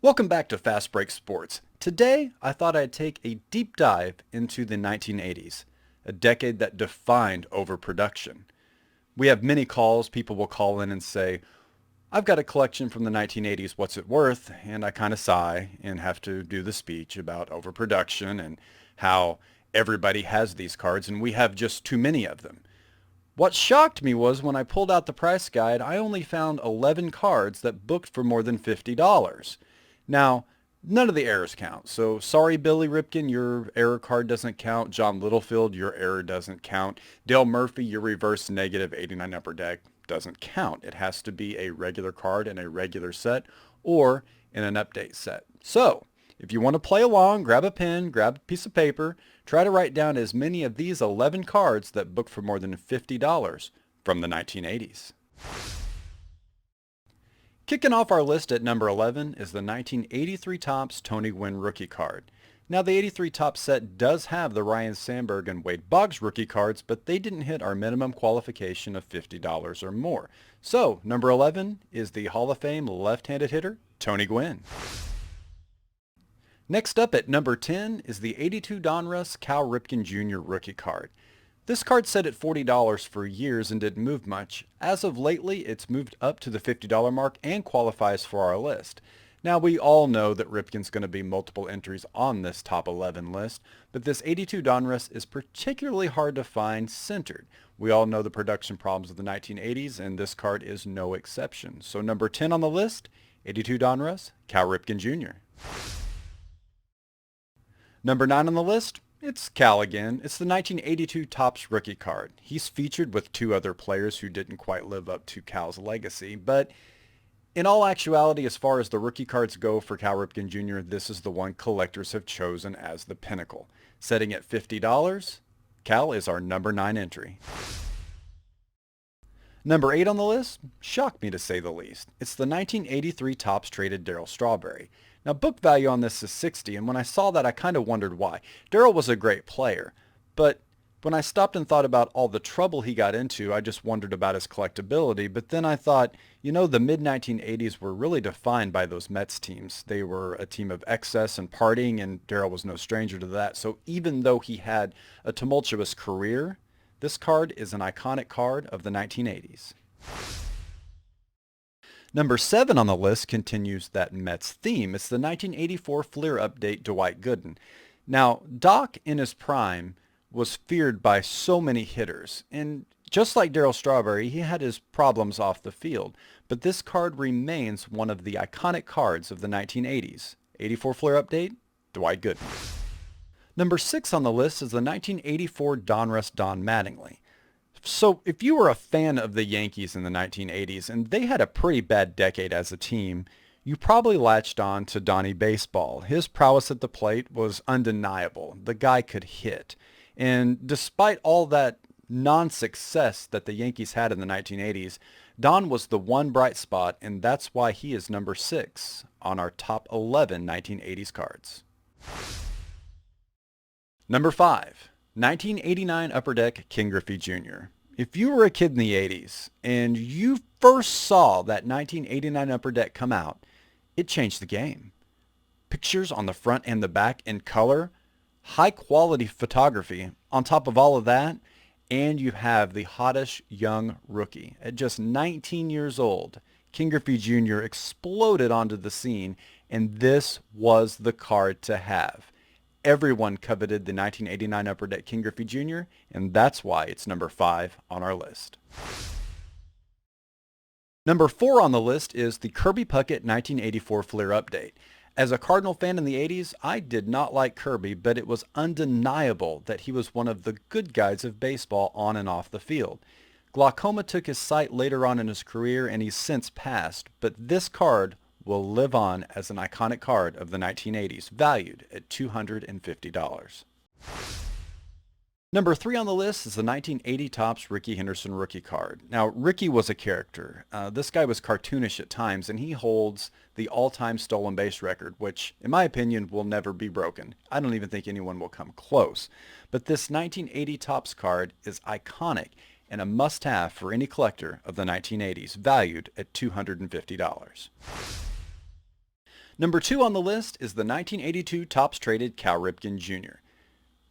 Welcome back to Fast Break Sports. Today, I thought I'd take a deep dive into the 1980s, a decade that defined overproduction. We have many calls. People will call in and say, I've got a collection from the 1980s, what's it worth? And I kind of sigh and have to do the speech about overproduction and how everybody has these cards and we have just too many of them. What shocked me was when I pulled out the price guide, I only found 11 cards that booked for more than $50. Now, none of the errors count. So sorry, Billy Ripken, your error card doesn't count. John Littlefield, your error doesn't count. Dale Murphy, your reverse negative 89 upper deck doesn't count. It has to be a regular card in a regular set or in an update set. So if you want to play along, grab a pen, grab a piece of paper, try to write down as many of these 11 cards that booked for more than $50 from the 1980s. Kicking off our list at number 11 is the 1983 Topps Tony Gwynn rookie card. Now the 83 Topps set does have the Ryan Sandberg and Wade Boggs rookie cards, but they didn't hit our minimum qualification of $50 or more. So number 11 is the Hall of Fame left-handed hitter, Tony Gwynn. Next up at number 10 is the 82 Donruss Cal Ripken Jr. rookie card. This card sat at $40 for years and didn't move much. As of lately, it's moved up to the $50 mark and qualifies for our list. Now, we all know that Ripken's going to be multiple entries on this top 11 list, but this 82 Donruss is particularly hard to find centered. We all know the production problems of the 1980s, and this card is no exception. So number 10 on the list, 82 Donruss, Cal Ripken Jr. Number 9 on the list, it's Cal again. It's the 1982 Topps rookie card. He's featured with two other players who didn't quite live up to Cal's legacy, but in all actuality, as far as the rookie cards go for Cal Ripken Jr., this is the one collectors have chosen as the pinnacle. Setting at $50, Cal is our number 9 entry. Number 8 on the list shocked me to say the least. It's the 1983 Topps traded Darryl Strawberry. Now, book value on this is 60, and when I saw that, I kind of wondered why. Darryl was a great player, but when I stopped and thought about all the trouble he got into, I just wondered about his collectability. But then I thought, the mid-1980s were really defined by those Mets teams. They were a team of excess and partying, and Darryl was no stranger to that. So even though he had a tumultuous career, this card is an iconic card of the 1980s. Number 7 on the list continues that Mets theme. It's the 1984 Fleer update Dwight Gooden. Now, Doc in his prime was feared by so many hitters, and just like Darryl Strawberry, he had his problems off the field, but this card remains one of the iconic cards of the 1980s. 84 Fleer update, Dwight Gooden. Number 6 on the list is the 1984 Donruss Don Mattingly. So if you were a fan of the Yankees in the 1980s, and they had a pretty bad decade as a team, you probably latched on to Donnie Baseball. His prowess at the plate was undeniable. The guy could hit. And despite all that non-success that the Yankees had in the 1980s, Don was the one bright spot, and that's why he is number 6 on our top 11 1980s cards. Number 5. 1989 Upper Deck King Griffey Jr. If you were a kid in the 80s and you first saw that 1989 Upper Deck come out, it changed the game. Pictures on the front and the back in color, high quality photography. On top of all of that, and you have the hottest young rookie. At just 19 years old, King Griffey Jr. exploded onto the scene, and this was the card to have. Everyone coveted the 1989 Upper Deck King Griffey Jr., and that's why it's number 5 on our list. Number 4 on the list is the Kirby Puckett 1984 Fleer update. As a Cardinal fan in the 80s, I did not like Kirby, but it was undeniable that he was one of the good guys of baseball on and off the field. Glaucoma took his sight later on in his career, and he's since passed, but this card will live on as an iconic card of the 1980s, valued at $250. Number 3 on the list is the 1980 Topps Rickey Henderson rookie card. Now, Rickey was a character. This guy was cartoonish at times, and he holds the all-time stolen base record, which, in my opinion, will never be broken. I don't even think anyone will come close. But this 1980 Topps card is iconic and a must-have for any collector of the 1980s, valued at $250. Number 2 on the list is the 1982 Topps Traded Cal Ripken Jr.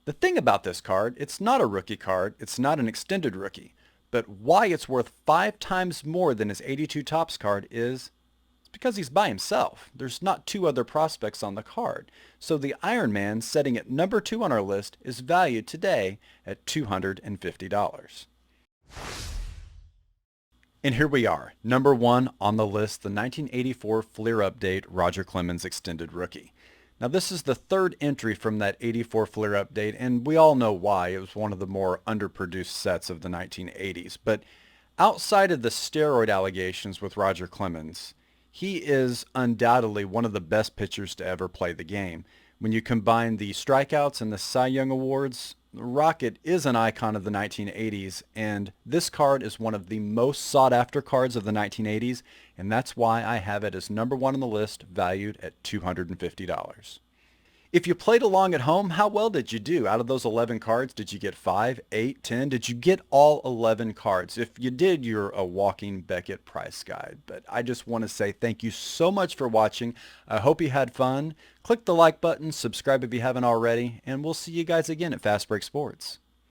The thing about this card, it's not a rookie card, it's not an extended rookie, but why it's worth 5 times more than his 82 Topps card is it's because he's by himself. There's not 2 other prospects on the card. So the Iron Man, setting at number 2 on our list, is valued today at $250. And here we are, number 1 on the list, the 1984 Fleer Update Roger Clemens Extended Rookie. Now this is the 3rd entry from that 84 Fleer Update, and we all know why. It was one of the more underproduced sets of the 1980s. But outside of the steroid allegations with Roger Clemens, he is undoubtedly one of the best pitchers to ever play the game. When you combine the strikeouts and the Cy Young Awards, Rocket is an icon of the 1980s, and this card is one of the most sought after cards of the 1980s, and that's why I have it as number 1 on the list, valued at $250. If you played along at home, how well did you do? Out of those 11 cards, did you get 5, 8, 10? Did you get all 11 cards? If you did, you're a walking Beckett price guide. But I just want to say thank you so much for watching. I hope you had fun. Click the like button, subscribe if you haven't already, and we'll see you guys again at Fast Break Sports.